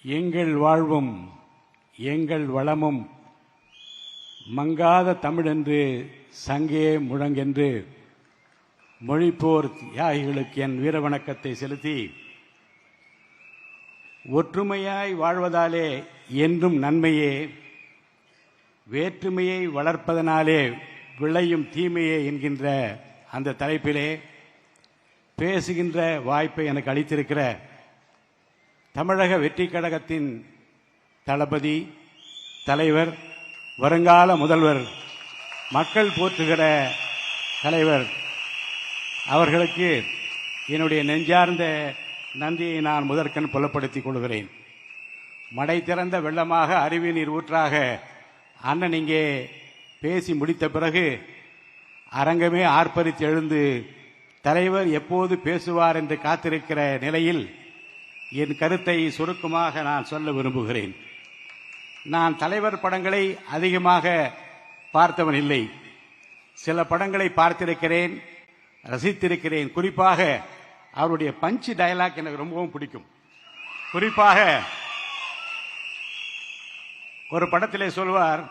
எங்கள் வாழ்வும் எங்கள் வளமும் மங்காத தமிழென்று சங்கே முழங்கென்று மொழிப்போர் தியாகிகளுக்கு என் வீரவணக்கத்தை செலுத்தி, ஒற்றுமையாய் வாழ்வதாலே என்றும் நன்மையே, வேற்றுமையை வளர்ப்பதனாலே விளையும் தீமையே என்கின்ற அந்த தலைப்பிலே பேசுகின்ற வாய்ப்பை எனக்கு அளித்திருக்கிற தமிழக வெற்றிக் கழகத்தின் தளபதி, தலைவர், வருங்கால முதல்வர், மக்கள் போற்றுகிற தலைவர் அவர்களுக்கு என்னுடைய நெஞ்சார்ந்த நன்றியை நான் முதற்கண் புலப்படுத்திக் கொள்கிறேன். மடை திறந்த வெள்ளமாக அருவி நீர் ஊற்றாக அண்ணன் இங்கே பேசி முடித்த பிறகு அரங்கமே ஆர்ப்பரித்து எழுந்து தலைவர் எப்போது பேசுவார் என்று காத்திருக்கிற நிலையில் என் கருத்தை சுருக்கமாக நான் சொல்ல விரும்புகிறேன். நான் தலைவர் படங்களை அதிகமாக பார்த்தவன் இல்லை. சில படங்களை பார்த்திருக்கிறேன், ரசித்திருக்கிறேன். குறிப்பாக அவருடைய பஞ்சு டயலாக் எனக்கு ரொம்பவும் பிடிக்கும். குறிப்பாக ஒரு படத்திலே சொல்வார்,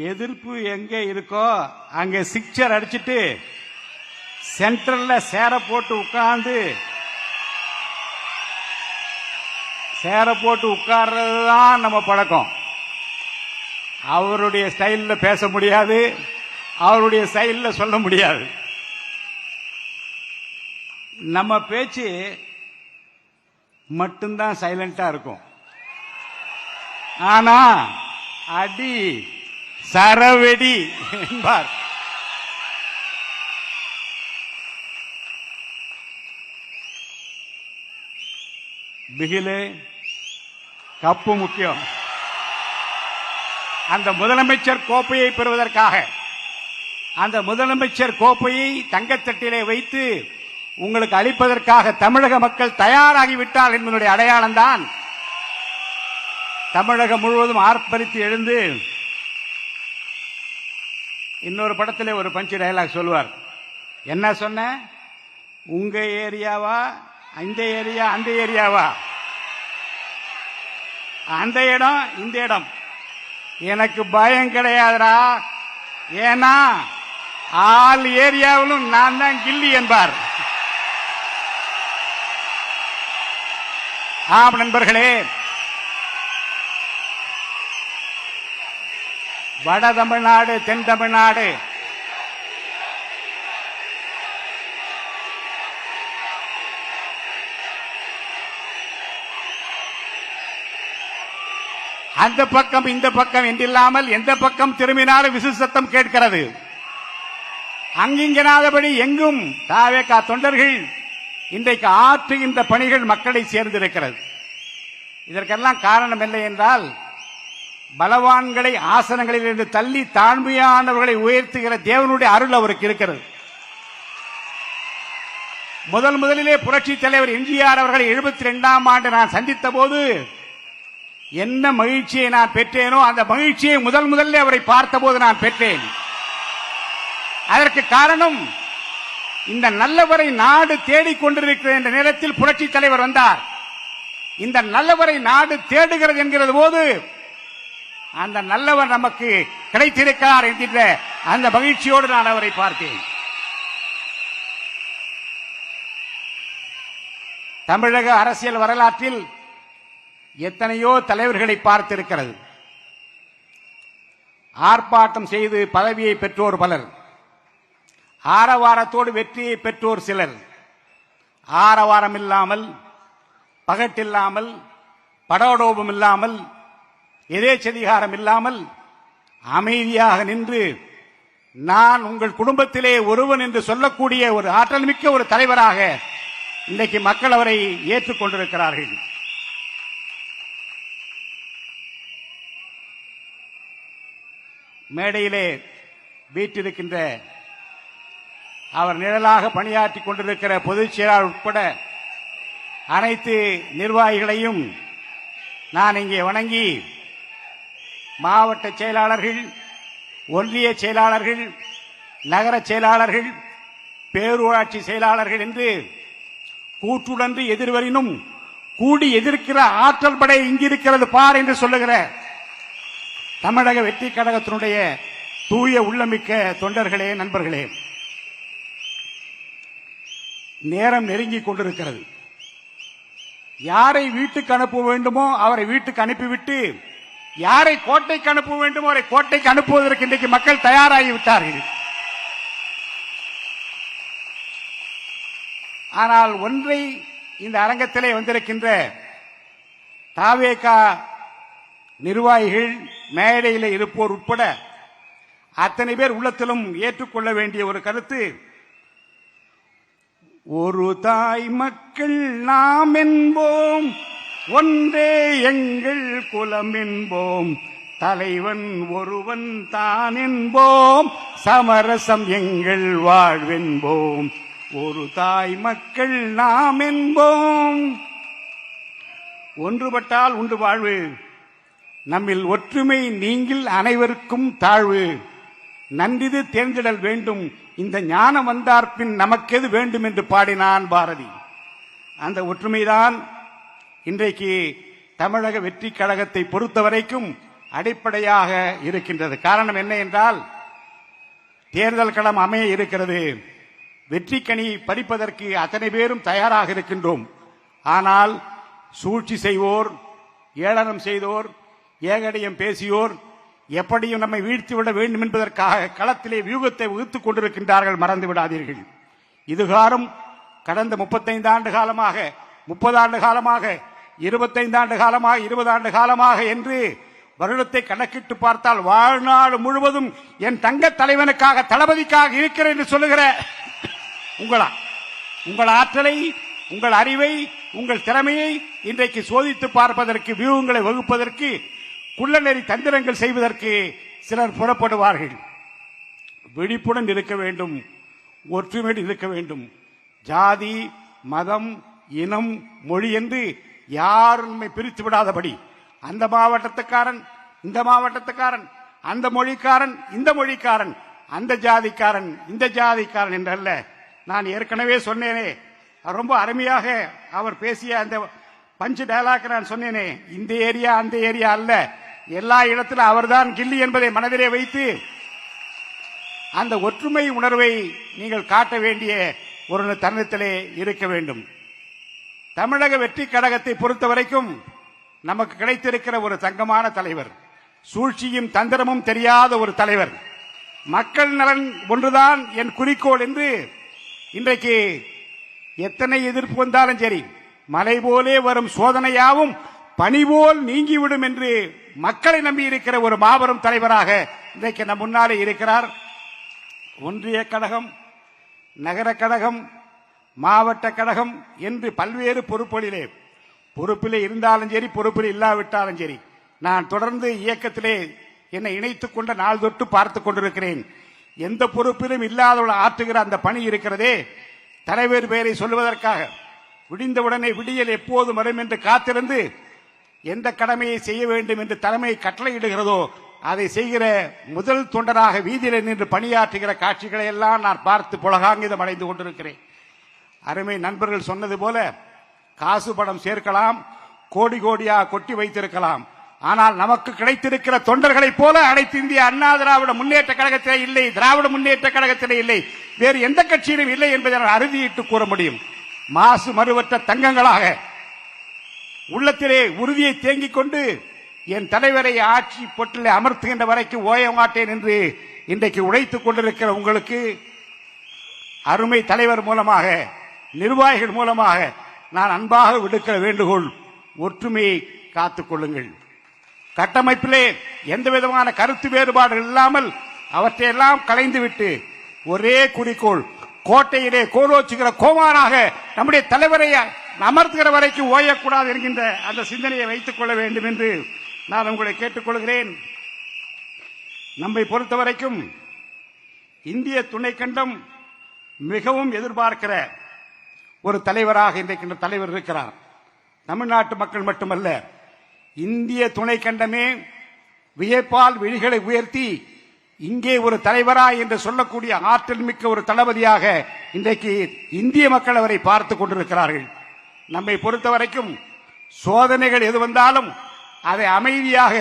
எதிர்ப்பு எங்கே இருக்கோ அங்கே சிக்சர் அடிச்சிட்டு சென்டர்ல சேர போட்டு உட்கார்றதுதான் நம்ம பழக்கம். அவருடைய ஸ்டைல்ல பேச முடியாது, அவருடைய ஸ்டைல்ல சொல்ல முடியாது. நம்ம பேச்சு மட்டும்தான் சைலண்டா இருக்கும். ஆனா அடி சரவெடி என்பார். பிகிலே கப்பு முக்கியம். அந்த முதலமைச்சர் கோப்பையை பெறுவதற்காக அந்த முதலமைச்சர் கோப்பையை தங்கத்தட்டிலே வைத்து உங்களுக்கு அளிப்பதற்காக தமிழக மக்கள் தயாராகிவிட்டார் என்பதனுடைய அடையாளம் தான் தமிழகம் முழுவதும் ஆர்ப்பரித்து எழுந்து. இன்னொரு படத்திலே ஒரு பஞ்சு டயலாக் சொல்லுவார். என்ன சொன்ன? உங்க ஏரியாவா, இந்த ஏரியா, அந்த ஏரியாவா, அந்த இடம், இந்த இடம், எனக்கு பயம் கிடையாதுடா, ஏன்னா ஆல் ஏரியாவிலும் நான் தான் கில்லி என்பார். ஆம் நண்பர்களே, வட தமிழ்நாடு, தென் தமிழ்நாடு, அந்த பக்கம் இந்த பக்கம் என்றில்லாமல் எந்த பக்கம் திரும்பினாலும் விசில் சத்தம் கேட்கிறது. அங்கிங்கனாதபடி எங்கும் தாவேகா தொண்டர்கள் இன்றைக்கு ஆற்றுகின்ற பணிகள் மக்களை சேர்ந்திருக்கிறது. இதற்கெல்லாம் காரணம் இல்லை என்றால், பலவான்களை ஆசனங்களில் இருந்து தள்ளி தாழ்மையானவர்களை உயர்த்துகிற தேவனுடைய அருள் அவருக்கு இருக்கிறது. முதலிலே புரட்சி தலைவர் எம்ஜிஆர் அவர்களை 72ஆம் ஆண்டு நான் சந்தித்த போது என்ன மகிழ்ச்சியை நான் பெற்றேனோ அந்த மகிழ்ச்சியை முதலில் அவரை பார்த்தபோது நான் பெற்றேன். அதற்கு காரணம், இந்த நல்லவரை நாடு தேடிக்கொண்டிருக்கிற என்ற நேரத்தில் புரட்சி தலைவர் வந்தார். இந்த நல்லவரை நாடு தேடுகிறது என்கிறது போது அந்த நல்லவர் நமக்கு கிடைத்திருக்கிறார் என்கின்ற அந்த மகிழ்ச்சியோடு நான் அவரை பார்த்தேன். தமிழக அரசியல் வரலாற்றில் எத்தனையோ தலைவர்களை பார்த்திருக்கிறது. ஆர்ப்பாட்டம் செய்து பதவியை பெற்றோர் பலர், ஆரவாரத்தோடு வெற்றியை பெற்றோர் சிலர். ஆரவாரம் இல்லாமல், பகட்டில்லாமல், படோடோபம் இல்லாமல், எதேச்சதிகாரம் இல்லாமல் அமைதியாக நின்று நான் உங்கள் குடும்பத்திலே ஒருவன் என்று சொல்லக்கூடிய ஒரு ஆற்றல் மிக்க ஒரு தலைவராக இன்றைக்கு மக்கள் அவரை ஏற்றுக்கொண்டிருக்கிறார்கள். மேடையிலே வீற்றிருக்கின்ற அவர் நிழலாக பணியாற்றிக் கொண்டிருக்கிற பொதுச் செயலாளர் உட்பட அனைத்து நிர்வாகிகளையும் நான் இங்கே வணங்கி, மாவட்ட செயலாளர்கள், ஒன்றிய செயலாளர்கள், நகர செயலாளர்கள், பேரூராட்சி செயலாளர்கள் என்று கூற்றுடன்று எதிர்வரினும் கூடி எதிர்க்கிற ஆற்றல் படை இங்கிருக்கிறது பார் என்று சொல்லுகிற தமிழக வெற்றி கழகத்தினுடைய தூய உள்ளமிக்க தொண்டர்களே, நண்பர்களே, நேரம் நெருங்கிக் கொண்டிருக்கிறது. யாரை வீட்டுக்கு அனுப்ப வேண்டுமோ அவரை வீட்டுக்கு அனுப்பிவிட்டு யாரை கோட்டைக்கு அனுப்ப வேண்டுமோ அவரை கோட்டைக்கு அனுப்புவதற்கு இன்றைக்கு மக்கள் தயாராகிவிட்டார்கள். ஆனால் ஒன்றை இந்த அரங்கத்திலே வந்திருக்கின்ற தாவேகா நிர்வாகிகள், மேடையில் இருப்போர் உட்பட அத்தனை பேர் உள்ளத்திலும் ஏற்றுக்கொள்ள வேண்டிய ஒரு கருத்து, ஒரு தாய் மக்கள் நாம் என்போம், ஒன்றே எங்கள் குலம் என்போம், தலைவன் ஒருவன் தான் என்போம், சமரசம் எங்கள் வாழ்வென்போம், ஒரு தாய் மக்கள் நாம் என்போம். ஒன்றுபட்டால் உண்டு வாழ்வு, நம்மில் ஒற்றுமை நீங்கில் அனைவருக்கும் தாழ்வு, நன்றிது தேர்ந்திடல் வேண்டும், இந்த ஞானம் வந்தார்பின் நமக்கெது வேண்டும் என்று பாடினான் பாரதி. அந்த ஒற்றுமைதான் இன்றைக்கு தமிழக வெற்றி கழகத்தை பொறுத்தவரைக்கும் அடிப்படையாக இருக்கின்றது. காரணம் என்ன என்றால், தேர்தல் களம் அமைய இருக்கிறது. வெற்றிக்கனி பறிப்பதற்கு அத்தனை பேரும் தயாராக இருக்கின்றோம். ஆனால் சூழ்ச்சி செய்வோர், ஏளனம் செய்தோர், ஏகடியம் பேசியோர் எப்படியும் நம்மை வீழ்த்திவிட வேண்டும் என்பதற்காக களத்திலே வியூகத்தை வகுத்துக் கொண்டிருக்கின்றார்கள். மறந்து விடாதீர்கள். இதுகாரும் கடந்த 35 ஆண்டு காலமாக, 30 ஆண்டு காலமாக, 25 ஆண்டு காலமாக, 20 ஆண்டு காலமாக என்று வருடத்தை கணக்கிட்டு பார்த்தால் வாழ்நாள் முழுவதும் என் தங்க தலைவனுக்காக, தளபதிக்காக இருக்கிறேன் என்று சொல்லுகிற உங்கள் ஆற்றலை, உங்கள் அறிவை, உங்கள் திறமையை இன்றைக்கு சோதித்து பார்ப்பதற்கு, வியூகங்களை வகுப்பதற்கு, குள்ளநெறி தந்திரங்கள் செய்வதற்கு சிலர் புறப்படுவார்கள். விழிப்புடன் இருக்க வேண்டும், ஒற்றுமையுடன் இருக்க வேண்டும். ஜாதி, மதம், இனம், மொழி என்று யாரும் பிரித்து விடாதபடி, அந்த மாவட்டத்துக்காரன், இந்த மாவட்டத்துக்காரன், அந்த மொழிக்காரன், இந்த மொழிக்காரன், அந்த ஜாதிக்காரன், இந்த ஜாதிக்காரன் என்றல்ல. நான் ஏற்கனவே சொன்னேனே, ரொம்ப அருமையாக அவர் பேசிய அந்த பஞ்சு டயலாக் நான் சொன்னேனே, இந்த ஏரியா அந்த ஏரியா அல்ல, எல்லா இடத்திலும் அவர்தான் கில்லி என்பதை மனதிலே வைத்து அந்த ஒற்றுமை உணர்வை நீங்கள் காட்ட வேண்டிய ஒரு தருணத்திலே இருக்க வேண்டும். தமிழக வெற்றி கழகத்தை பொறுத்தவரைக்கும் நமக்கு கிடைத்திருக்கிற ஒரு தங்கமான தலைவர், சூழ்ச்சியும் தந்திரமும் தெரியாத ஒரு தலைவர், மக்கள் நலன் ஒன்றுதான் என் குறிக்கோள் என்று இன்றைக்கு எத்தனை எதிர்ப்பு வந்தாலும் சரி, மலை போலே வரும் சோதனையாவும் பனிபோல் நீங்கிவிடும் என்று மக்களை நம்பி இருக்கிற ஒரு மாபெரும் தலைவராக இன்றைக்கு நம் முன்னாலே இருக்கிறார். ஒன்றிய கழகம், நகர கழகம், மாவட்ட கழகம் என்று பல்வேறு பொறுப்பிலே இருந்தாலும் சரி, பொறுப்பில் இல்லாவிட்டாலும் சரி, நான் தொடர்ந்து இயக்கத்திலே என்னை இணைத்துக் கொண்ட நாள் தொட்டு பார்த்துக் கொண்டிருக்கிறேன். எந்த பொறுப்பிலும் இல்லாதவர்கள் ஆற்றுகிற அந்த பணி இருக்கிறதே, தலைவர் பெயரை சொல்வதற்காக விடிந்தவுடனே விடியல் எப்போது வரும் என்று காத்திருந்து எந்த கடமையை செய்ய வேண்டும் என்று தலைமை கட்டளையிடுகிறதோ அதை செய்கிற முதல் தொண்டராக வீதியில் நின்று பணியாற்றுகிற காட்சிகளை எல்லாம் நான் பார்த்து புலகாங்கிதம் அடைந்து கொண்டிருக்கிறேன். அருமை நண்பர்கள் சொன்னது போல, காசு பணம் சேர்க்கலாம், கோடி கோடியாக கொட்டி வைத்திருக்கலாம், ஆனால் நமக்கு கிடைத்திருக்கிற தொண்டர்களைப் போல அனைத்து இந்திய அண்ணா திராவிட முன்னேற்ற கழகத்திலே இல்லை, திராவிட முன்னேற்ற கழகத்திலே இல்லை, வேறு எந்த கட்சியிலும் இல்லை என்பதை நான் அறுதியிட்டு கூற முடியும். மாசு மறுவற்ற தங்கங்களாக உள்ளத்திலே உறுதியை தேங்கிக் கொண்டு என் தலைவரை ஆட்சி பொட்டிலே அமர்த்துகின்ற வரைக்கும் ஓய மாட்டேன் என்று இன்றைக்கு உழைத்துக் கொண்டிருக்கிற உங்களுக்கு அருமை தலைவர் மூலமாக, நிர்வாகிகள் மூலமாக நான் அன்பாக விடுக்கிற வேண்டுகோள், ஒற்றுமையை காத்துக் கொள்ளுங்கள். கட்டமைப்பிலே எந்த விதமான கருத்து வேறுபாடுகள் இல்லாமல் அவற்றையெல்லாம் களைந்துவிட்டு ஒரே குறிக்கோள், கோட்டையிலே கோலோச்சுகிற கோமானாக நம்முடைய தலைவரை அமர்த்துகிற வரைக்கும் ஓயக்கூடாது என்கின்ற அந்த சிந்தனையை வைத்துக் கொள்ள வேண்டும் என்று நான் உங்களை கேட்டுக்கொள்கிறேன். நம்மை பொறுத்தவரைக்கும் இந்திய துணைக்கண்டம் மிகவும் எதிர்பார்க்கிற ஒரு தலைவராக இன்றைக்கு தலைவர் இருக்கிறார். தமிழ்நாட்டு மக்கள் மட்டுமல்ல, இந்திய துணைக்கண்டமே வியப்பால் விழிகளை உயர்த்தி இங்கே ஒரு தலைவரா என்று சொல்லக்கூடிய ஆற்றல் மிக்க ஒரு தளபதியாக இன்றைக்கு இந்திய மக்கள் அவரை பார்த்துக் கொண்டிருக்கிறார்கள். நம்மை பொறுத்தவரைக்கும் சோதனைகள் எது வந்தாலும் அதை அமைதியாக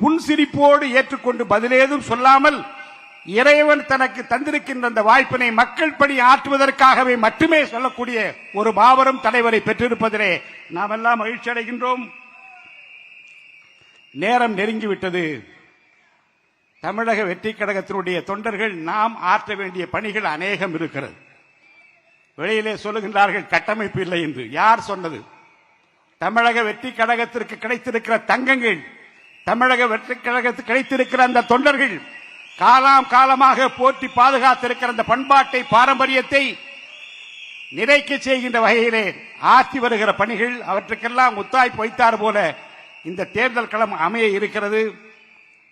புன்சிரிப்போடு ஏற்றுக்கொண்டு பதிலேதும் சொல்லாமல் இறைவன் தனக்கு தந்திருக்கின்ற அந்த வாய்ப்பினை மக்கள் பணி ஆற்றுவதற்காகவே மட்டுமே சொல்லக்கூடிய ஒரு மாபெரும் தலைவரை பெற்றிருப்பதிலே நாம் எல்லாம் மகிழ்ச்சி அடைகின்றோம். நேரம் நெருங்கிவிட்டது. தமிழக வெற்றி கழகத்தினுடைய தொண்டர்கள் நாம் ஆற்ற வேண்டிய பணிகள் அநேகம் இருக்கிறது. வெளியிலே சொல்லுகின்றார்கள் கட்டமைப்பு இல்லை என்று. யார் சொன்னது? தமிழக வெற்றி கழகத்திற்கு கிடைத்திருக்கிற தங்கங்கள், தமிழக வெற்றி கழகத்துக்கு கிடைத்திருக்கிற அந்த தொண்டர்கள் காலம் காலமாக போற்றி பாதுகாத்திருக்கிற அந்த பண்பாட்டை, பாரம்பரியத்தை நிறைக்க செய்கின்ற வகையிலே ஆற்றி வருகிற பணிகள், அவற்றுக்கெல்லாம் முத்தாய்ப்பு வைத்தார் போல இந்த தேர்தல் களம் அமைய இருக்கிறது.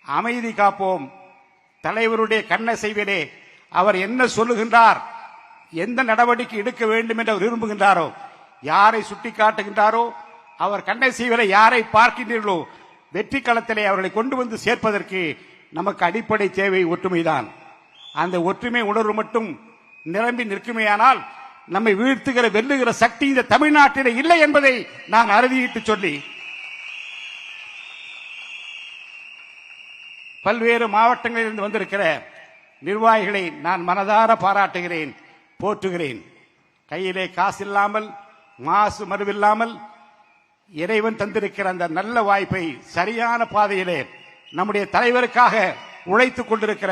அமைதி காப்போம். தலைவருடைய கண்ணசைவிலே அவர் என்ன சொல்லுகின்றார், எந்த நடவடிக்கை எடுக்க வேண்டும் என்று அவர் விரும்புகின்றாரோ, யாரை சுட்டிக்காட்டுகின்றாரோ, அவர் கண்ணசைவிலே யாரை பார்க்கின்றீர்களோ, வெற்றி களத்திலே அவர்களை கொண்டு வந்து சேர்ப்பதற்கு நமக்கு அடிப்படை தேவை ஒற்றுமைதான். அந்த ஒற்றுமை உணர்வு மட்டும் நிரம்பி நிற்குமேயானால் நம்மை வீழ்த்துகிற வெல்லுகிற சக்தி இந்த தமிழ்நாட்டிலே இல்லை என்பதை நான் அறுதியிட்டு சொல்லி, பல்வேறு மாவட்டங்களிலிருந்து வந்திருக்கிற நிர்வாகிகளை நான் மனதார பாராட்டுகிறேன், போற்றுகிறேன். கையிலே காசு இல்லாமல், மாசு மறுவில்லாமல் இறைவன் தந்திருக்கிற அந்த நல்ல வாய்ப்பை சரியான பாதையிலே நம்முடைய தலைவருக்காக உழைத்துக் கொண்டிருக்கிற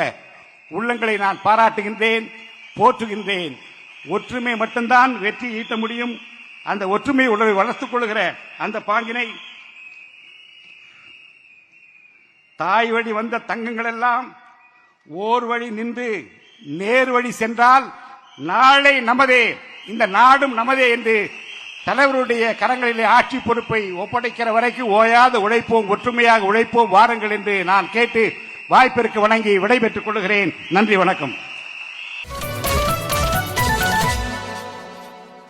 உள்ளங்களை நான் பாராட்டுகின்றேன், போற்றுகின்றேன். ஒற்றுமை மட்டும்தான் வெற்றி ஈட்ட முடியும். அந்த ஒற்றுமை உணர்வை வளர்த்துக் கொள்கிற அந்த பாங்கினை தாய் வழி வந்த தங்கங்கள் எல்லாம் ஓர் வழி நின்று நேர் வழி சென்றால் நாளை நமதே, இந்த நாடும் நமதே என்று தலைவருடைய கரங்களிலே ஆட்சி பொறுப்பை ஒப்படைக்கிற வரைக்கும் ஓயாது உழைப்போம், ஒற்றுமையாக உழைப்போம் வாருங்கள் என்று நான் கேட்டு வாய்ப்பிற்கு வணங்கி விடைபெற்றுக் கொள்கிறேன். நன்றி, வணக்கம்.